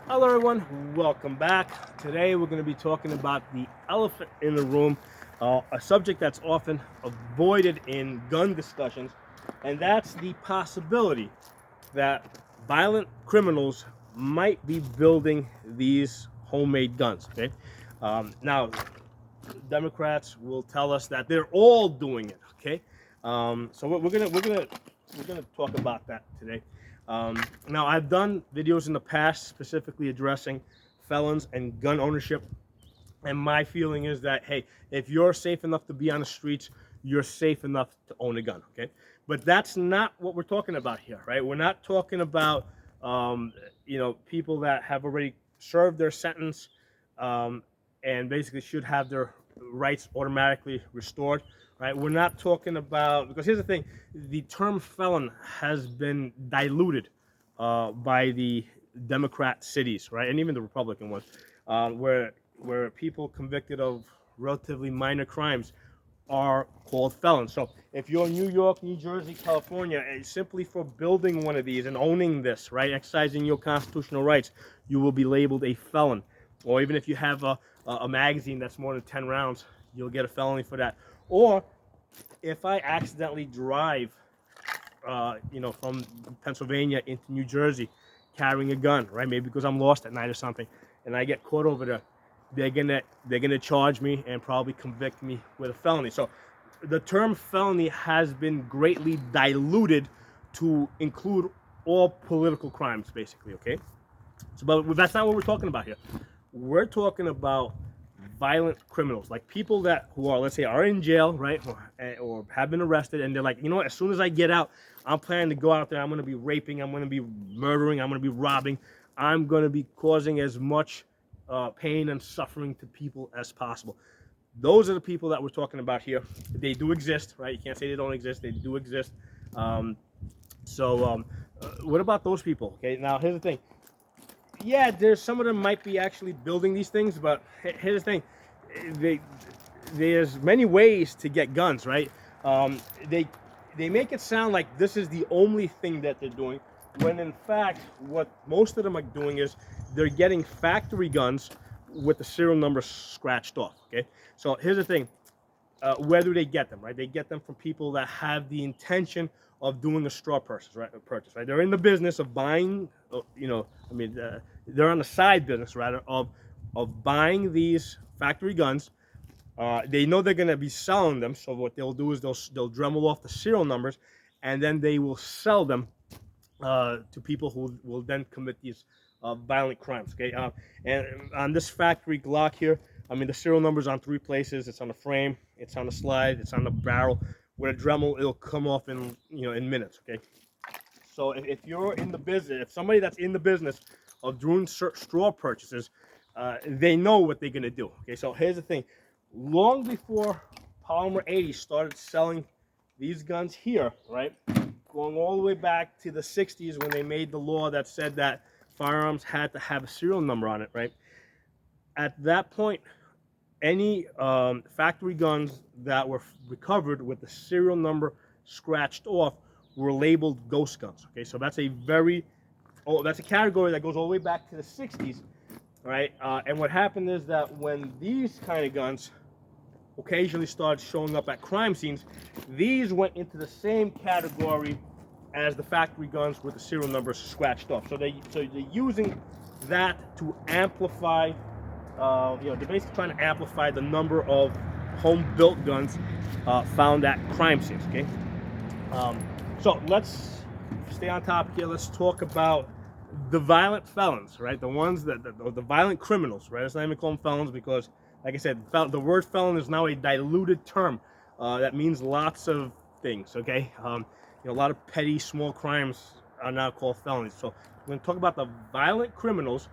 Hello everyone, welcome back. Today we're going to be talking about the elephant in the room, a subject that's often avoided in gun discussions, and that's the possibility that violent criminals might be building these homemade guns. Okay, now Democrats will tell us that they're all doing it. Okay, so we're gonna talk about that today. Now, I've done videos in the past specifically addressing felons and gun ownership, and my feeling is that hey, if you're safe enough to be on the streets, you're safe enough to own a gun. Okay, but that's not what we're talking about here, right? We're not talking about people that have already served their sentence and basically should have their rights automatically restored, right? We're not talking about, because here's the thing, the term felon has been diluted by the Democrat cities, right, and even the Republican ones, where people convicted of relatively minor crimes are called felons. So if you're in New York, New Jersey, California, and simply for building one of these and owning this, right, exercising your constitutional rights, you will be labeled a felon. Or even if you have a magazine that's more than 10 rounds, you'll get a felony for that. Or if I accidentally drive, from Pennsylvania into New Jersey carrying a gun, right, maybe because I'm lost at night or something, and I get caught over there, they're gonna charge me and probably convict me with a felony. So the term felony has been greatly diluted to include all political crimes, basically. Okay, so but that's not what we're talking about here. We're talking about violent criminals, like people that who are, let's say, are in jail, right, or have been arrested, and they're like, you know what? As soon as I get out, I'm planning to go out there. I'm going to be raping. I'm going to be murdering. I'm going to be robbing. I'm going to be causing as much pain and suffering to people as possible. Those are the people that we're talking about here. They do exist, right? You can't say they don't exist. They do exist. Um, what about those people? Okay, now here's the thing. Yeah, there's some of them might be actually building these things, but here's the thing: they, there's many ways to get guns, right? They make it sound like this is the only thing that they're doing, when in fact, what most of them are doing is they're getting factory guns with the serial number scratched off. Okay, so here's the thing: where do they get them? Right, they get them from people that have the intention of doing a straw purchase, right? They're in the business of buying, they're on the side business rather of buying these factory guns. They know they're going to be selling them, so what they'll do is they'll Dremel off the serial numbers, and then they will sell them to people who will then commit these violent crimes. Okay, and on this factory Glock here, I mean, the serial number's on three places. It's on the frame, it's on the slide, it's on the barrel. With a Dremel, it'll come off in minutes. Okay, so if you're in the business, if somebody that's in the business of doing straw purchases, they know what they're gonna do. Okay, so here's the thing: long before Polymer 80 started selling these guns here, right, going all the way back to the 60s when they made the law that said that firearms had to have a serial number on it, right? At that point, any factory guns that were recovered with the serial number scratched off were labeled ghost guns. Okay, so that's that's a category that goes all the way back to the 60s, right? And what happened is that when these kind of guns occasionally started showing up at crime scenes, these went into the same category as the factory guns with the serial numbers scratched off. So they're using that to amplify. They're basically trying to amplify the number of home-built guns found at crime scenes. Okay, so let's stay on topic here. Let's talk about the violent felons, right? The ones the violent criminals, right? Let's not even call them felons because, like I said, the word felon is now a diluted term that means lots of things. Okay, a lot of petty, small crimes are now called felonies. So we're going to talk about the violent criminals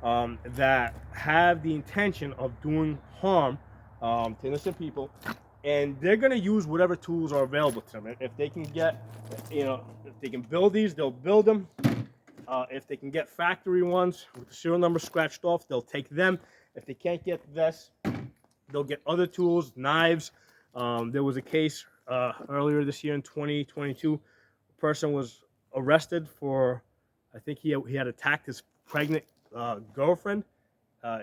that have the intention of doing harm to innocent people, and they're going to use whatever tools are available to them. If they can get, if they can build these, they'll build them. If they can get factory ones with the serial number scratched off, they'll take them. If they can't get this, they'll get other tools, knives. There was a case earlier this year in 2022. A person was arrested for, I think he had attacked his pregnant girlfriend, uh,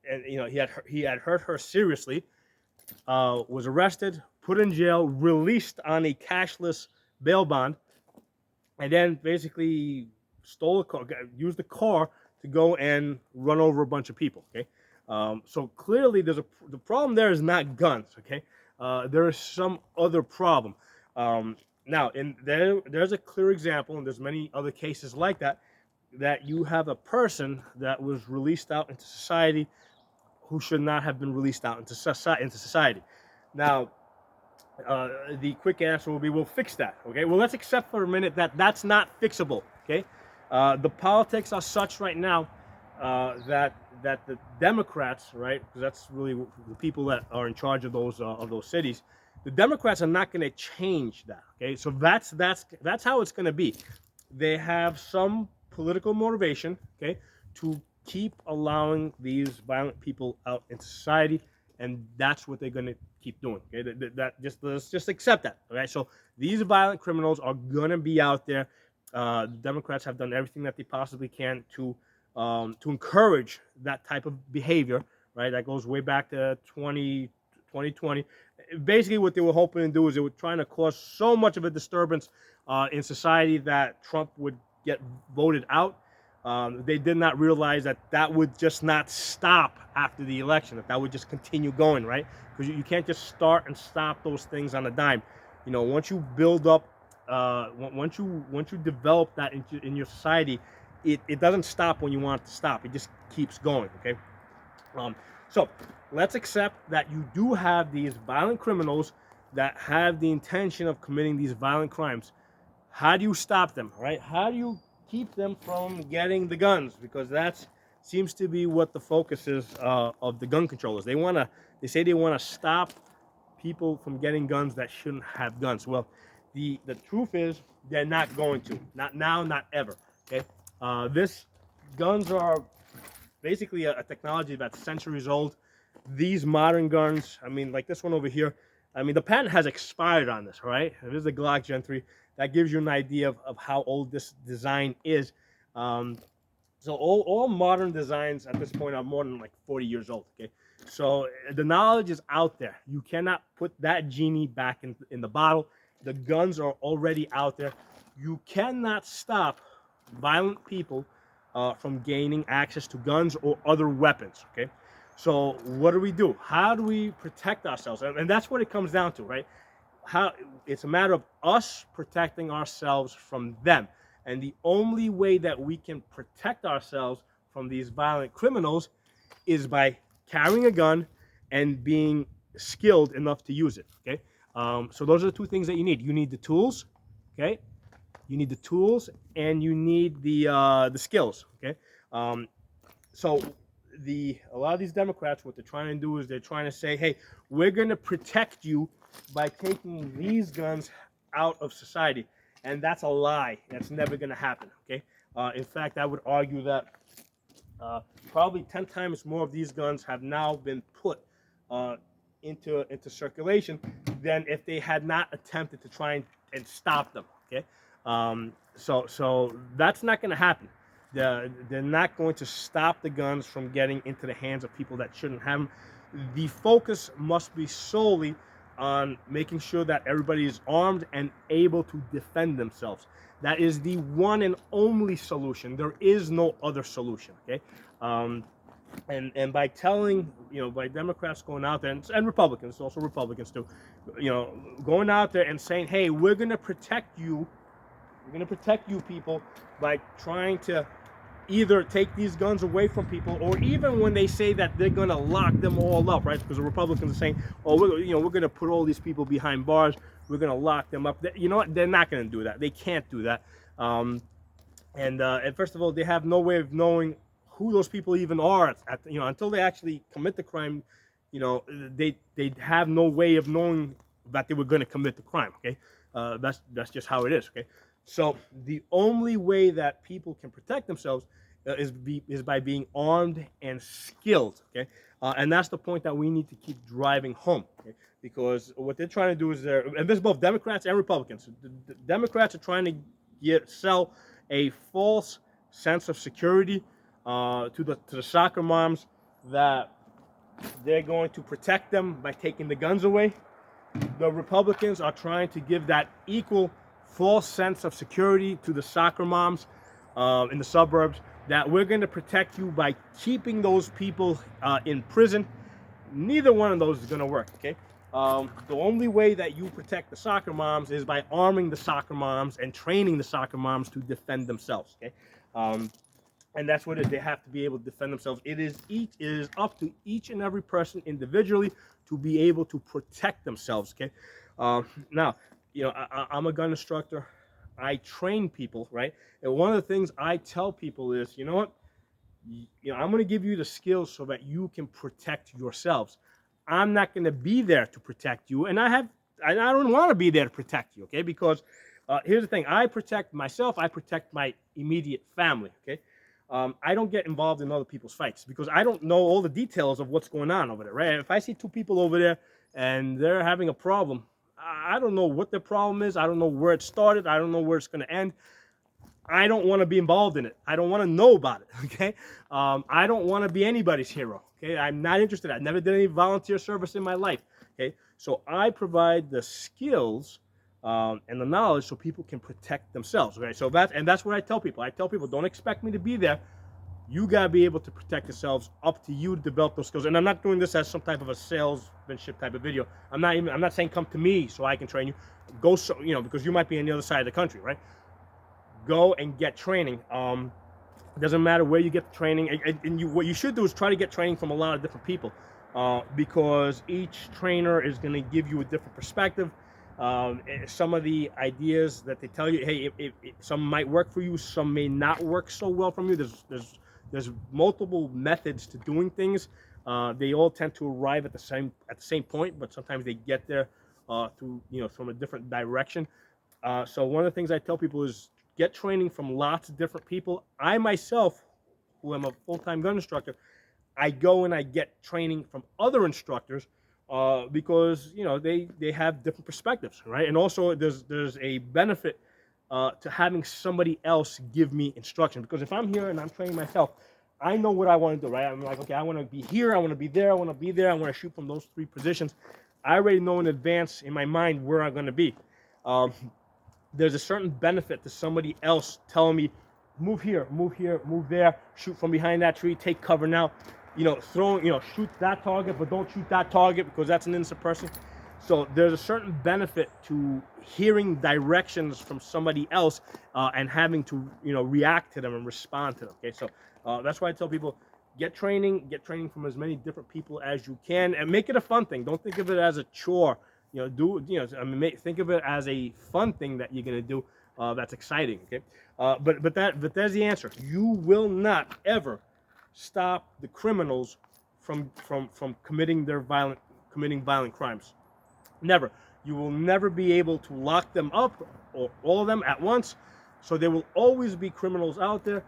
and he had hurt her seriously. Was arrested, put in jail, released on a cashless bail bond, and then basically stole a car, used the car to go and run over a bunch of people. Okay, so clearly the problem there is not guns. Okay, there is some other problem. Now, there's a clear example, and there's many other cases like that. That you have a person that was released out into society who should not have been released out into society. Now, the quick answer will be, we'll fix that. Okay, well, let's accept for a minute that that's not fixable. Okay, the politics are such right now that the Democrats, right, because that's really the people that are in charge of those cities, the Democrats are not going to change that. Okay, so that's how it's going to be. They have some political motivation, okay, to keep allowing these violent people out into society, and that's what they're going to keep doing. Okay, let's just accept that. Okay, so these violent criminals are going to be out there. The Democrats have done everything that they possibly can to encourage that type of behavior. Right, that goes way back to 2020. Basically, what they were hoping to do is they were trying to cause so much of a disturbance in society that Trump would get voted out. They did not realize that would just not stop after the election, that would just continue going, right? Because you can't just start and stop those things on a dime. Once you build up, once you develop that in your society, it doesn't stop when you want it to stop. It just keeps going, okay? So let's accept that you do have these violent criminals that have the intention of committing these violent crimes. How do you stop them, right? How do you keep them from getting the guns? Because that seems to be what the focus is of the gun controllers. They say they want to stop people from getting guns that shouldn't have guns. Well, the truth is they're not going to. Not now, not ever. Okay, guns are basically a technology that's centuries old. These modern guns, I mean, like this one over here, I mean, the patent has expired on this, right? This is a Glock Gen 3. That gives you an idea of how old this design is. So all modern designs at this point are more than like 40 years old, okay? So the knowledge is out there. You cannot put that genie back in the bottle. The guns are already out there. You cannot stop violent people from gaining access to guns or other weapons, okay? So what do? How do we protect ourselves? And that's what it comes down to, right? It's a matter of us protecting ourselves from them. And the only way that we can protect ourselves from these violent criminals is by carrying a gun and being skilled enough to use it, okay? So those are the two things that you need. You need the tools, okay? You need the tools and you need the skills, okay? So a lot of these Democrats, what they're trying to do is they're trying to say, hey, we're going to protect you by taking these guns out of society. And that's a lie. That's never going to happen, okay? In fact, I would argue that probably 10 times more of these guns have now been put into circulation than if they had not attempted to try and stop them, okay? So that's not going to happen. They're not going to stop the guns from getting into the hands of people that shouldn't have them. The focus must be solely on making sure that everybody is armed and able to defend themselves. That is the one and only solution. There is no other solution, okay? And by telling, by Democrats going out there, and Republicans, also Republicans too, going out there and saying, hey, we're going to protect you people by trying to either take these guns away from people, or even when they say that they're going to lock them all up, right? Because the Republicans are saying, oh, we're going to put all these people behind bars, we're going to lock them up. You know what? They're not going to do that. They can't do that. And first of all, they have no way of knowing who those people even are until they actually commit the crime. They have no way of knowing that they were going to commit the crime. Okay, that's just how it is. Okay, so the only way that people can protect themselves is by being armed and skilled. Okay, and that's the point that we need to keep driving home. Okay? Because what they're trying to do is and this is both Democrats and Republicans. The Democrats are trying to sell a false sense of security to the soccer moms that they're going to protect them by taking the guns away. The Republicans are trying to give that equal false sense of security to the soccer moms in the suburbs, that we're going to protect you by keeping those people in prison. Neither one of those is going to work, okay? The only way that you protect the soccer moms is by arming the soccer moms and training the soccer moms to defend themselves, okay? And that's what it is. They have to be able to defend themselves. It is up to each and every person individually to be able to protect themselves, okay? Now, you know, I'm a gun instructor. I train people, right? And one of the things I tell people is, you know what? You know, I'm going to give you the skills so that you can protect yourselves. I'm not going to be there to protect you, and I don't want to be there to protect you, okay? Because here's the thing: I protect myself. I protect my immediate family, okay? I don't get involved in other people's fights because I don't know all the details of what's going on over there, right? If I see two people over there and they're having a problem, I don't know what their problem is. I don't know where it started. I don't know where it's going to end. I don't want to be involved in it. I don't want to know about it, okay? I don't want to be anybody's hero, okay? I'm not interested. I've never did any volunteer service in my life, okay? So I provide the skills and the knowledge so people can protect themselves, okay? So that's what I tell people. I tell people, don't expect me to be there. You got to be able to protect yourselves. Up to you to develop those skills. And I'm not doing this as some type of a salesmanship type of video. I'm not saying come to me so I can train you. Go, so, you know, because you might be on the other side of the country, right? Go and get training. It doesn't matter where you get the training. And what you should do is try to get training from a lot of different people because each trainer is going to give you a different perspective. Some of the ideas that they tell you, hey, some might work for you, some may not work so well from you. There's multiple methods to doing things. They all tend to arrive at the same point, but sometimes they get there through, you know, from a different direction. So one of the things I tell people is get training from lots of different people. I myself, who am a full-time gun instructor, I go and I get training from other instructors because, you know, they have different perspectives, right? And also there's a benefit to having somebody else give me instruction, because if I'm here and I'm training myself, I know what I want to do, right? I'm like, okay, I want to be here, I want to be there, I want to be there, I want to shoot from those three positions. I already know in advance in my mind where I'm going to be. There's a certain benefit to somebody else telling me, move here, move there, shoot from behind that tree, take cover now, you know, shoot that target, but don't shoot that target because that's an innocent person. So there's a certain benefit to hearing directions from somebody else and having to, you know, react to them and respond to them. Okay, so that's why I tell people, get training from as many different people as you can, and make it a fun thing. Don't think of it as a chore. You know, think of it as a fun thing that you're gonna do. That's exciting. Okay, but there's the answer. You will not ever stop the criminals from committing violent crimes. Never. You will never be able to lock them up, or all of them at once. So there will always be criminals out there.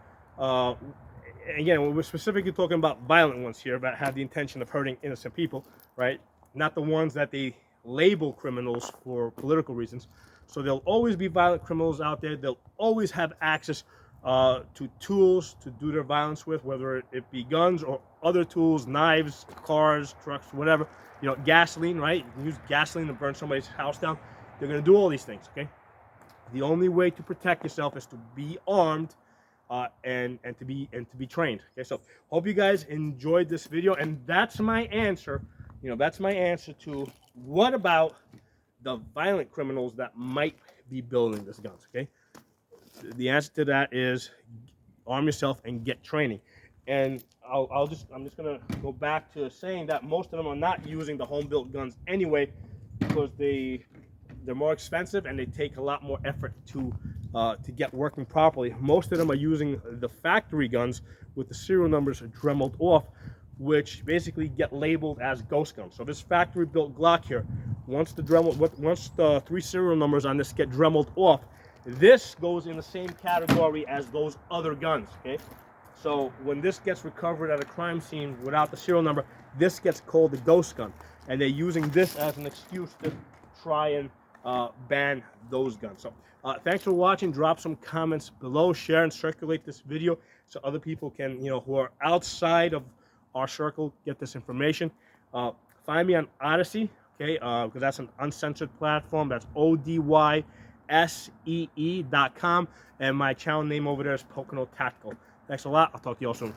Again, we're specifically talking about violent ones here that have the intention of hurting innocent people, right? Not the ones that they label criminals for political reasons. So there'll always be violent criminals out there. They'll always have access to tools to do their violence with, whether it be guns or other tools, knives, cars, trucks, whatever. You know, gasoline, right? You can use gasoline to burn somebody's house down. They're going to do all these things, okay? The only way to protect yourself is to be armed and to be trained. Okay, so hope you guys enjoyed this video, and that's my answer. You know, that's my answer to what about the violent criminals that might be building these guns. Okay, the answer to that is arm yourself and get training. And I'm just gonna go back to saying that most of them are not using the home-built guns anyway, because they're more expensive and they take a lot more effort to get working properly. Most of them are using the factory guns with the serial numbers dremeled off, which basically get labeled as ghost guns. So this factory-built Glock here, once the 3 serial numbers on this get dremeled off, this goes in the same category as those other guns. Okay, so when this gets recovered at a crime scene without the serial number, this gets called the ghost gun, and they're using this as an excuse to try and ban those guns. So thanks for watching. Drop some comments below, share and circulate this video so other people can, who are outside of our circle, get this information. Find me on Odyssey, okay, because that's an uncensored platform. That's ODYSEE.com, and my channel name over there is Pocono Tactical. Thanks a lot. I'll talk to you all soon.